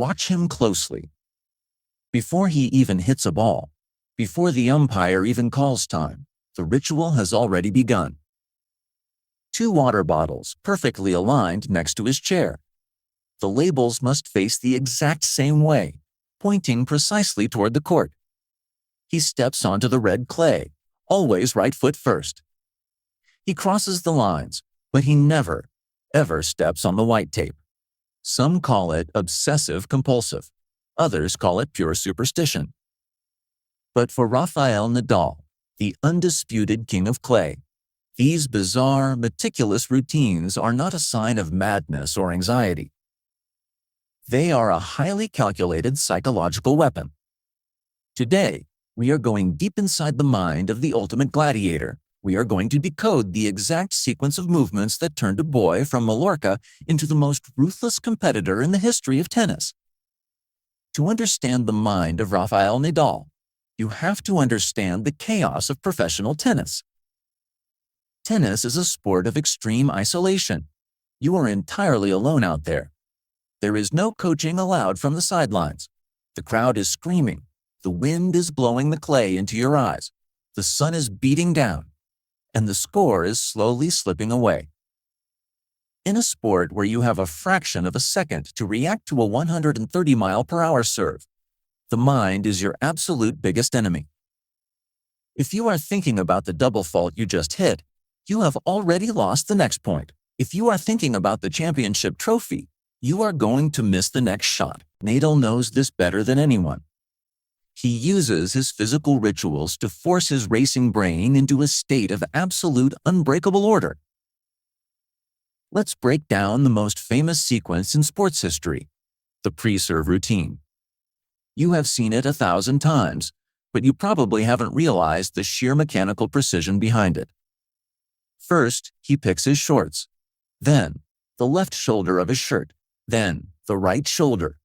Watch him closely. Before he even hits a ball, before the umpire even calls time, the ritual has already begun. 2 water bottles perfectly aligned next to his chair. The labels must face the exact same way, pointing precisely toward the court. He steps onto the red clay, always right foot first. He crosses the lines, but he never, ever steps on the white tape. Some call it obsessive-compulsive. Others call it pure superstition. But for Rafael Nadal, the undisputed king of clay, these bizarre, meticulous routines are not a sign of madness or anxiety. They are a highly calculated psychological weapon. Today, we are going deep inside the mind of the ultimate gladiator. We are going to decode the exact sequence of movements that turned a boy from Mallorca into the most ruthless competitor in the history of tennis. To understand the mind of Rafael Nadal, you have to understand the chaos of professional tennis. Tennis is a sport of extreme isolation. You are entirely alone out there. There is no coaching allowed from the sidelines. The crowd is screaming. The wind is blowing the clay into your eyes. The sun is beating down, and the score is slowly slipping away. In a sport where you have a fraction of a second to react to a 130-mile-per-hour serve, the mind is your absolute biggest enemy. If you are thinking about the double fault you just hit, you have already lost the next point. If you are thinking about the championship trophy, you are going to miss the next shot. Nadal knows this better than anyone. He uses his physical rituals to force his racing brain into a state of absolute unbreakable order. Let's break down the most famous sequence in sports history, the pre-serve routine. You have seen it 1,000 times, but you probably haven't realized the sheer mechanical precision behind it. First, he picks his shorts, then the left shoulder of his shirt, then the right shoulder,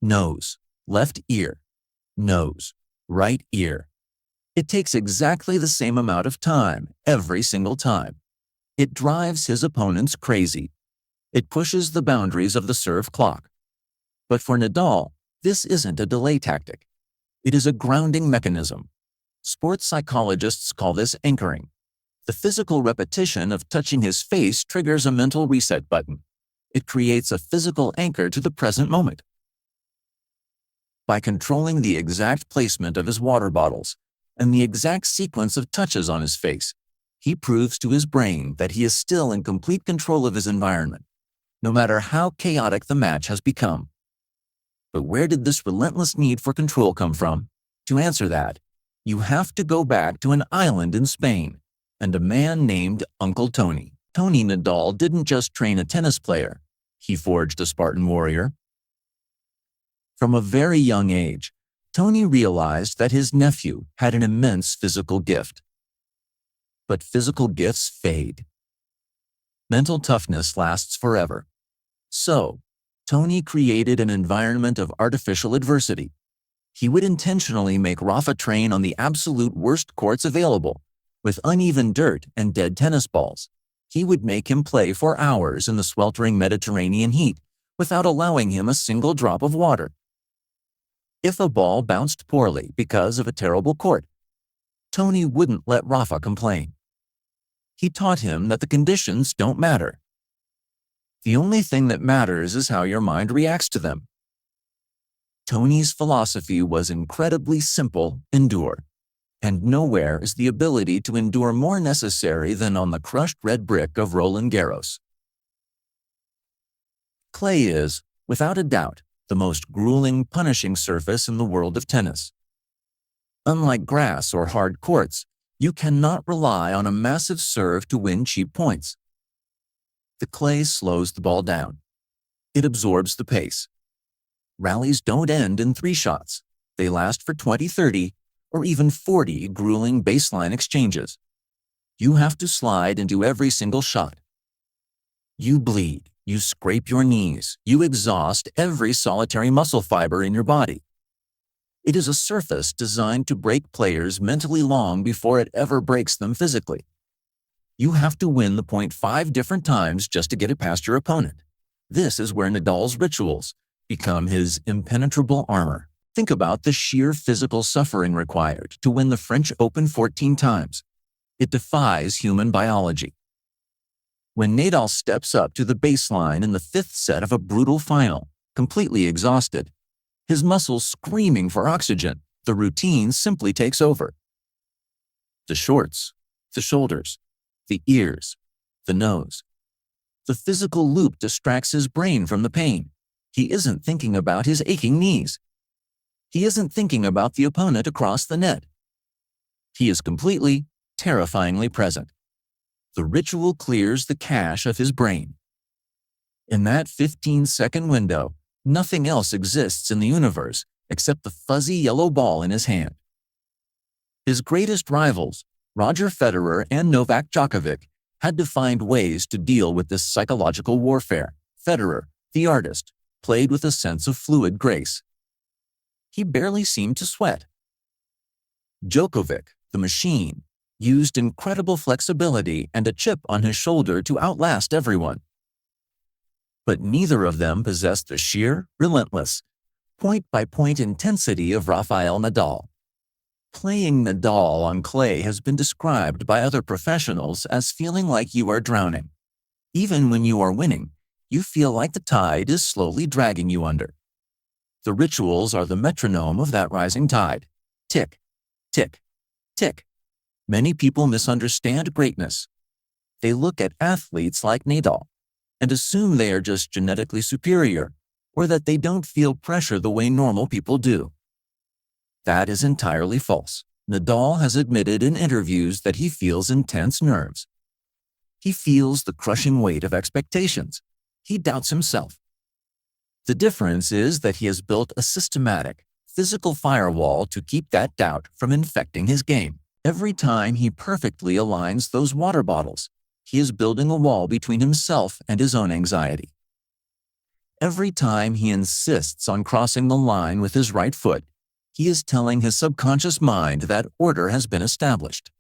nose, left ear, nose, right ear. It takes exactly the same amount of time every single time. It drives his opponents crazy. It pushes the boundaries of the serve clock. But for Nadal, this isn't a delay tactic. It is a grounding mechanism. Sports psychologists call this anchoring. The physical repetition of touching his face triggers a mental reset button. It creates a physical anchor to the present moment. By controlling the exact placement of his water bottles and the exact sequence of touches on his face, he proves to his brain that he is still in complete control of his environment, no matter how chaotic the match has become. But where did this relentless need for control come from? To answer that, you have to go back to an island in Spain and a man named Uncle Tony. Tony Nadal didn't just train a tennis player. He forged a Spartan warrior. From a very young age, Tony realized that his nephew had an immense physical gift. But physical gifts fade. Mental toughness lasts forever. So, Tony created an environment of artificial adversity. He would intentionally make Rafa train on the absolute worst courts available, with uneven dirt and dead tennis balls. He would make him play for hours in the sweltering Mediterranean heat without allowing him a single drop of water. If a ball bounced poorly because of a terrible court, Tony wouldn't let Rafa complain. He taught him that the conditions don't matter. The only thing that matters is how your mind reacts to them. Tony's philosophy was incredibly simple: endure. And nowhere is the ability to endure more necessary than on the crushed red brick of Roland Garros. Clay is, without a doubt, the most grueling, punishing surface in the world of tennis. Unlike grass or hard courts, you cannot rely on a massive serve to win cheap points. The clay slows the ball down. It absorbs the pace. Rallies don't end in 3 shots. They last for 20, 30, or even 40 grueling baseline exchanges. You have to slide into every single shot. You bleed, you scrape your knees, you exhaust every solitary muscle fiber in your body. It is a surface designed to break players mentally long before it ever breaks them physically. You have to win the point 5 different times just to get it past your opponent. This is where Nadal's rituals, become his impenetrable armor. Think about the sheer physical suffering required to win the French Open 14 times. It defies human biology. When Nadal steps up to the baseline in the fifth set of a brutal final, completely exhausted, his muscles screaming for oxygen, the routine simply takes over. The shorts, the shoulders, the ears, the nose. The physical loop distracts his brain from the pain. He isn't thinking about his aching knees. He isn't thinking about the opponent across the net. He is completely, terrifyingly present. The ritual clears the cache of his brain. In that 15-second window, nothing else exists in the universe except the fuzzy yellow ball in his hand. His greatest rivals, Roger Federer and Novak Djokovic, had to find ways to deal with this psychological warfare. Federer, the artist, played with a sense of fluid grace. He barely seemed to sweat. Djokovic, the machine, used incredible flexibility and a chip on his shoulder to outlast everyone. But neither of them possessed the sheer, relentless, point-by-point intensity of Rafael Nadal. Playing Nadal on clay has been described by other professionals as feeling like you are drowning. Even when you are winning, you feel like the tide is slowly dragging you under. The rituals are the metronome of that rising tide. Tick, tick, tick. Many people misunderstand greatness. They look at athletes like Nadal and assume they are just genetically superior or that they don't feel pressure the way normal people do. That is entirely false. Nadal has admitted in interviews that he feels intense nerves. He feels the crushing weight of expectations. He doubts himself. The difference is that he has built a systematic, physical firewall to keep that doubt from infecting his game. Every time he perfectly aligns those water bottles, he is building a wall between himself and his own anxiety. Every time he insists on crossing the line with his right foot, he is telling his subconscious mind that order has been established.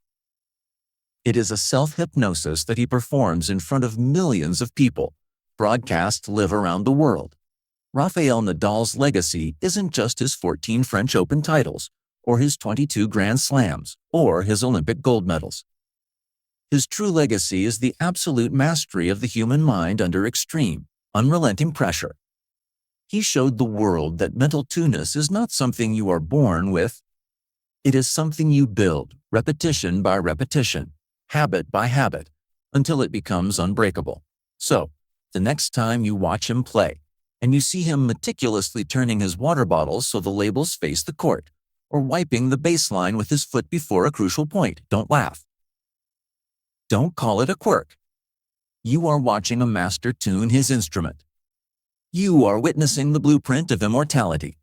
It is a self-hypnosis that he performs in front of millions of people, broadcast live around the world. Rafael Nadal's legacy isn't just his 14 French Open titles, or his 22 Grand Slams, or his Olympic gold medals. His true legacy is the absolute mastery of the human mind under extreme, unrelenting pressure. He showed the world that mental toughness is not something you are born with. It is something you build, repetition by repetition, habit by habit, until it becomes unbreakable. So, the next time you watch him play, and you see him meticulously turning his water bottles so the labels face the court, or wiping the baseline with his foot before a crucial point, don't laugh. Don't call it a quirk. You are watching a master tune his instrument. You are witnessing the blueprint of immortality.